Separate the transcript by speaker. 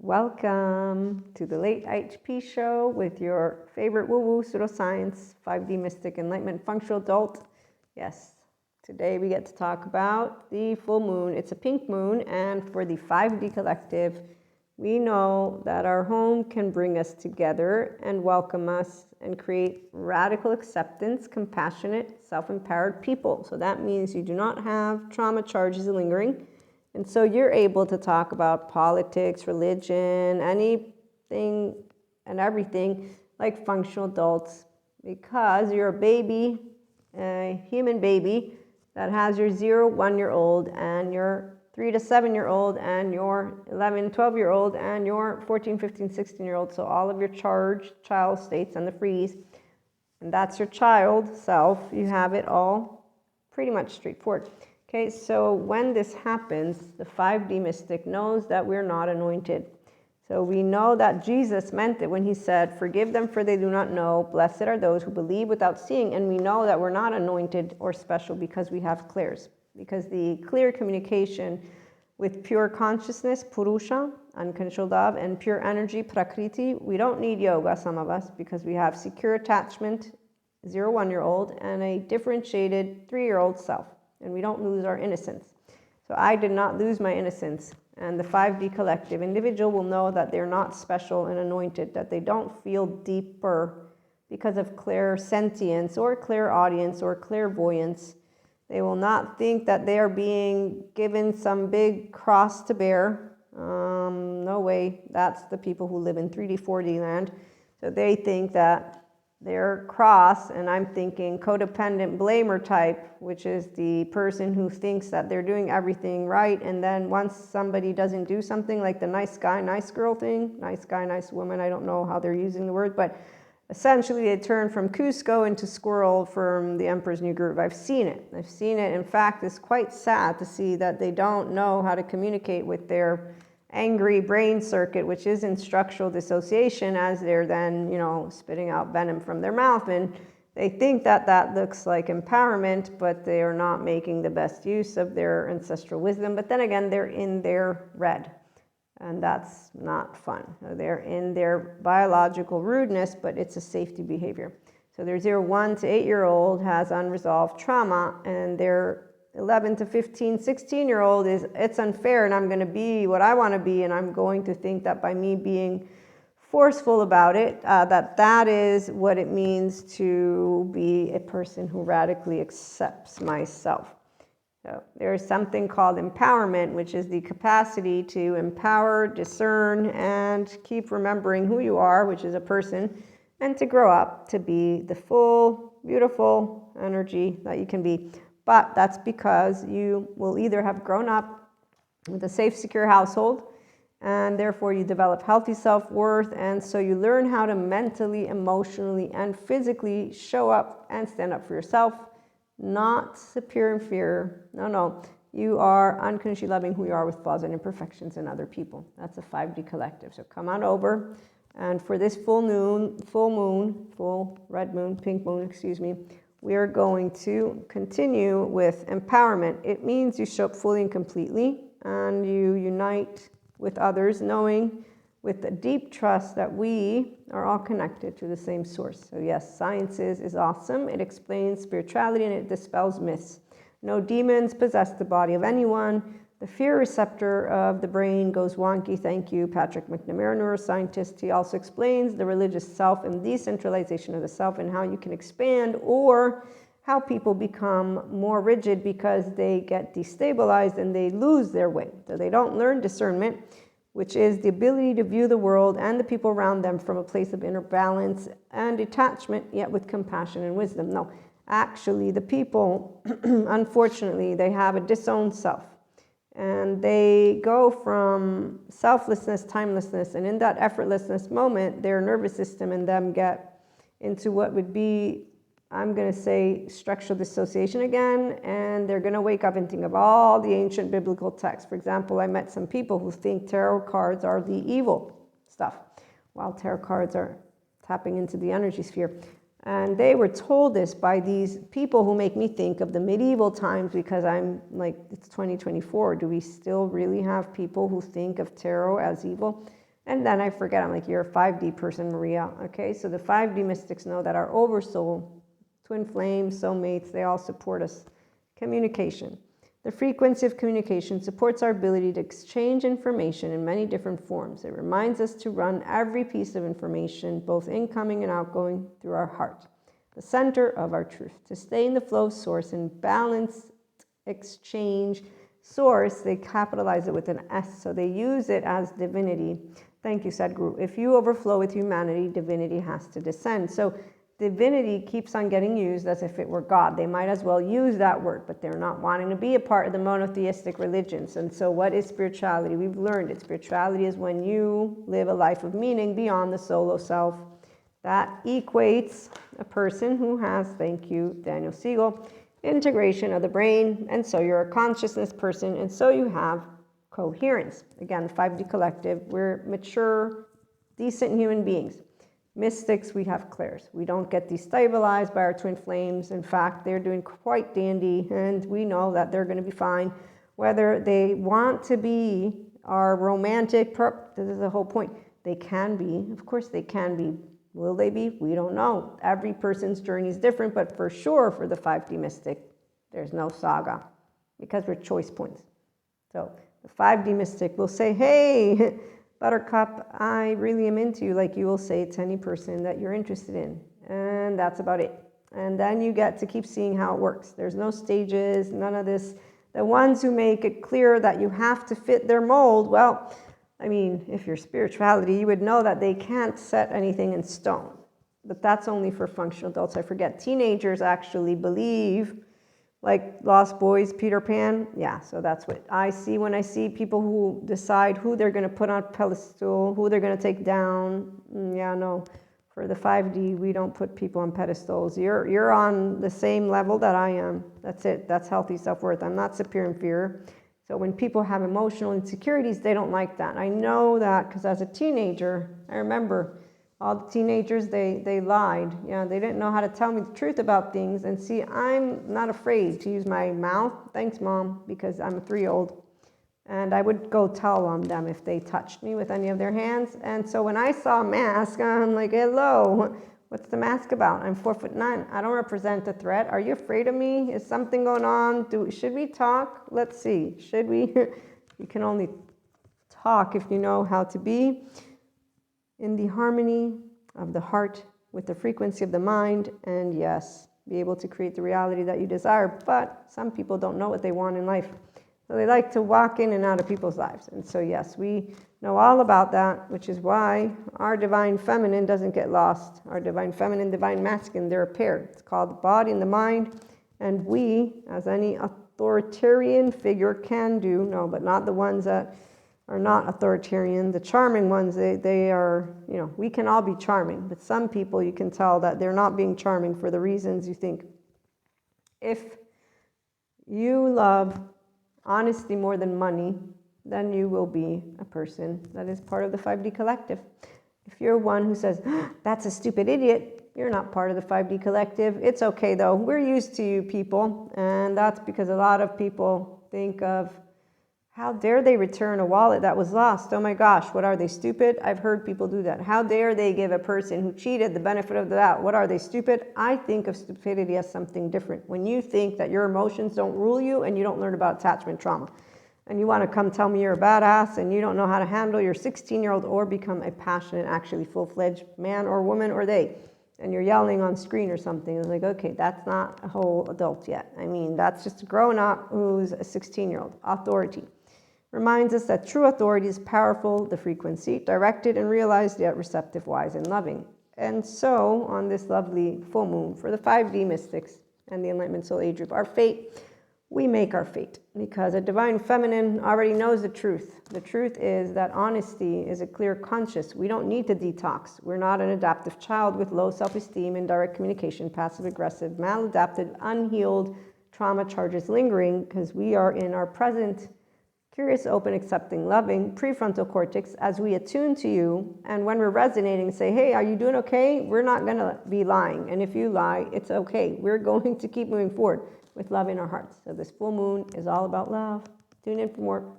Speaker 1: Welcome to the late IHP show with your favorite woo-woo pseudoscience, 5D mystic, enlightenment, functional adult. Yes, today we get to talk about the full moon. It's a pink moon, and for the 5D collective, we know that our home can bring us together and welcome us and create radical acceptance, compassionate, self-empowered people. So that means you do not have trauma charges lingering. And so you're able to talk about politics, religion, anything and everything like functional adults because you're a baby, a human baby that has your 0-1-year-old and your 3 to 7-year-old and your 11, 12-year-old and your 14, 15, 16-year-old. So all of your charged child states and the freeze. And that's your child self. You have it all pretty much straightforward. Okay, so when this happens, the 5D mystic knows that we're not anointed. So we know that Jesus meant it when he said, "Forgive them for they do not know. Blessed are those who believe without seeing." And we know that we're not anointed or special because we have clairs. Because the clear communication with pure consciousness, purusha, unconditional love, and pure energy, prakriti, we don't need yoga, some of us, because we have secure attachment, 0-1-year-old, and a differentiated 3-year-old self. And we don't lose our innocence. So I did not lose my innocence. And the 5D collective individual will know that they're not special and anointed, that they don't feel deeper because of clairsentience or clairaudience or clairvoyance. They will not think that they are being given some big cross to bear. No way. That's the people who live in 3D, 4D land. So they think that they're cross, and I'm thinking codependent blamer type, which is the person who thinks that they're doing everything right, and then once somebody doesn't do something, like the nice guy, nice girl thing, nice guy, nice woman, I don't know how they're using the word, but essentially they turn from Cusco into squirrel from the Emperor's New Groove. I've seen it. In fact, it's quite sad to see that they don't know how to communicate with their angry brain circuit, which is in structural dissociation, as they're then, spitting out venom from their mouth. And they think that that looks like empowerment, but they are not making the best use of their ancestral wisdom. But then again, they're in their red, and that's not fun. They're in their biological rudeness, but it's a safety behavior. So their 0-1 to 8-year-old has unresolved trauma, and their 11 to 15, 16-year-old is, it's unfair and I'm going to be what I want to be, and I'm going to think that by me being forceful about it, that is what it means to be a person who radically accepts myself. So there's something called empowerment, which is the capacity to empower, discern, and keep remembering who you are, which is a person, and to grow up to be the full, beautiful energy that you can be. But that's because you will either have grown up with a safe, secure household, and therefore you develop healthy self-worth, and so you learn how to mentally, emotionally, and physically show up and stand up for yourself, not superior, inferior. No. You are unconditionally loving who you are with flaws and imperfections in other people. That's a 5D collective. So come on over, and for this full red moon, pink moon, we are going to continue with empowerment. It means you show up fully and completely, and you unite with others, knowing with a deep trust that we are all connected to the same source. So yes, science is awesome. It explains spirituality and it dispels myths. No demons possess the body of anyone. The fear receptor of the brain goes wonky. Thank you, Patrick McNamara, neuroscientist. He also explains the religious self and decentralization of the self and how you can expand, or how people become more rigid because they get destabilized and they lose their way. So they don't learn discernment, which is the ability to view the world and the people around them from a place of inner balance and detachment, yet with compassion and wisdom. No, actually, the people, unfortunately, they have a disowned self. And they go from selflessness, timelessness, and in that effortlessness moment, their nervous system and them get into what would be, I'm going to say, structural dissociation again, and they're going to wake up and think of all the ancient biblical texts. For example, I met some people who think tarot cards are the evil stuff, while tarot cards are tapping into the energy sphere. And they were told this by these people who make me think of the medieval times, because I'm like, it's 2024. Do we still really have people who think of tarot as evil? And then I forget, I'm like, you're a 5D person, Maria. Okay, so the 5D mystics know that our oversoul, twin flames, soulmates, they all support us. Communication. The frequency of communication supports our ability to exchange information in many different forms. It reminds us to run every piece of information, both incoming and outgoing, through our heart, the center of our truth. To stay in the flow of source and balanced exchange. Source, they capitalize it with an S, so they use it as divinity. Thank you, Sadhguru. If you overflow with humanity, divinity has to descend. So divinity keeps on getting used as if it were God. They might as well use that word, but they're not wanting to be a part of the monotheistic religions. And so what is spirituality? We've learned it. Spirituality is when you live a life of meaning beyond the solo self. That equates a person who has, thank you, Daniel Siegel, integration of the brain, and so you're a consciousness person, and so you have coherence. Again, the 5D collective, we're mature, decent human beings. Mystics, we have clairs. We don't get destabilized by our twin flames. In fact, they're doing quite dandy, and we know that they're going to be fine. Whether they want to be our romantic, this is the whole point. They can be, of course they can be. Will they be? We don't know. Every person's journey is different, but for sure for the 5D mystic, there's no saga because we're choice points. So the 5D mystic will say, hey, Buttercup, I really am into you, like you will say to any person that you're interested in. And that's about it. And then you get to keep seeing how it works. There's no stages, none of this. The ones who make it clear that you have to fit their mold, well, I mean, if you're spirituality, you would know that they can't set anything in stone. But that's only for functional adults. I forget. Teenagers actually believe, like Lost Boys, Peter Pan. Yeah, so that's what I see when I see people who decide who they're going to put on a pedestal, who they're going to take down. Yeah, no. For the 5D, we don't put people on pedestals. You're on the same level that I am. That's it. That's healthy self-worth. I'm not superior and inferior. So when people have emotional insecurities, they don't like that. I know that because as a teenager, I remember all the teenagers, they lied. Yeah, they didn't know how to tell me the truth about things. And see, I'm not afraid to use my mouth. Thanks, Mom, because I'm a 3-year-old. And I would go tell on them if they touched me with any of their hands. And so when I saw a mask, I'm like, hello, what's the mask about? I'm 4'9". I don't represent a threat. Are you afraid of me? Is something going on? Should we talk? Let's see. Should we? You can only talk if you know how to be in the harmony of the heart with the frequency of the mind, and yes, be able to create the reality that you desire. But some people don't know what they want in life. So they like to walk in and out of people's lives. And so yes, we know all about that, which is why our divine feminine doesn't get lost. Our divine feminine, divine masculine, they're a pair. It's called the body and the mind. And we, as any authoritarian figure can do, no, but not the ones that are not authoritarian. The charming ones, they are, you know, we can all be charming. But some people, you can tell that they're not being charming for the reasons you think. If you love honesty more than money, then you will be a person that is part of the 5D collective. If you're one who says, that's a stupid idiot, you're not part of the 5D collective. It's okay though. We're used to you people. And that's because a lot of people think of, how dare they return a wallet that was lost? Oh my gosh, what are they, stupid? I've heard people do that. How dare they give a person who cheated the benefit of the doubt? What are they, stupid? I think of stupidity as something different. When you think that your emotions don't rule you and you don't learn about attachment trauma, and you want to come tell me you're a badass and you don't know how to handle your 16-year-old or become a passionate, actually full-fledged man or woman or they, and you're yelling on screen or something, it's like, okay, that's not a whole adult yet. I mean, that's just a grown up who's a 16-year-old. Authority reminds us that true authority is powerful, the frequency, directed and realized, yet receptive, wise, and loving. And so, on this lovely full moon, for the 5D mystics and the Enlightenment Soul Age group, our fate, we make our fate, because a divine feminine already knows the truth. The truth is that honesty is a clear conscious. We don't need to detox. We're not an adaptive child with low self-esteem, indirect communication, passive-aggressive, maladaptive, unhealed trauma charges lingering, because we are in our present curious, open, accepting, loving, prefrontal cortex as we attune to you. And when we're resonating, say, hey, are you doing okay? We're not going to be lying. And if you lie, it's okay. We're going to keep moving forward with love in our hearts. So this full moon is all about love. Tune in for more.